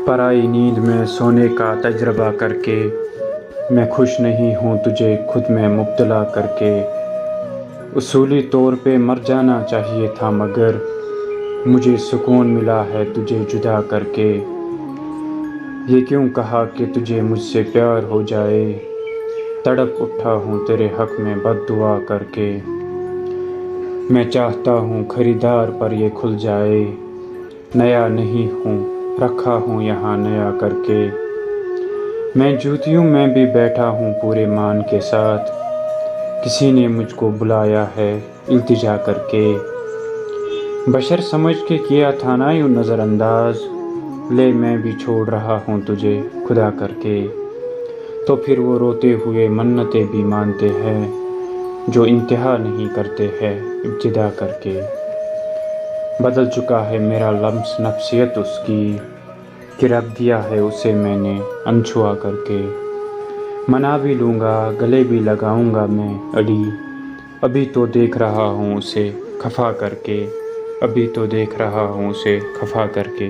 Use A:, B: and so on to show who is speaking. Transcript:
A: پرائی نیند میں سونے کا تجربہ کر کے میں خوش نہیں ہوں تجھے خود میں مبتلا کر کے۔ اصولی طور پہ مر جانا چاہیے تھا مگر مجھے سکون ملا ہے تجھے جدا کر کے۔ یہ کیوں کہا کہ تجھے مجھ سے پیار ہو جائے، تڑپ اٹھا ہوں تیرے حق میں بد دعا کر کے۔ میں چاہتا ہوں خریدار پر یہ کھل جائے، نیا نہیں ہوں رکھا ہوں یہاں نیا کر کے۔ میں جوتیوں میں بھی بیٹھا ہوں پورے مان کے ساتھ، کسی نے مجھ کو بلایا ہے التجا کر کے۔ بشر سمجھ کے کیا تھا نا یوں نظر انداز، لے میں بھی چھوڑ رہا ہوں تجھے خدا کر کے۔ تو پھر وہ روتے ہوئے منتیں بھی مانتے ہیں جو انتہا نہیں کرتے ہیں ابتدا کر کے۔ بدل چکا ہے میرا لمس نفسیت اس کی، کہ رکھ دیا ہے اسے میں نے انچھوا کر کے۔ منا بھی لوں گا گلے بھی لگاؤں گا میں اڑی، ابھی تو دیکھ رہا ہوں اسے خفا کر کے، ابھی تو دیکھ رہا ہوں اسے خفا کر کے۔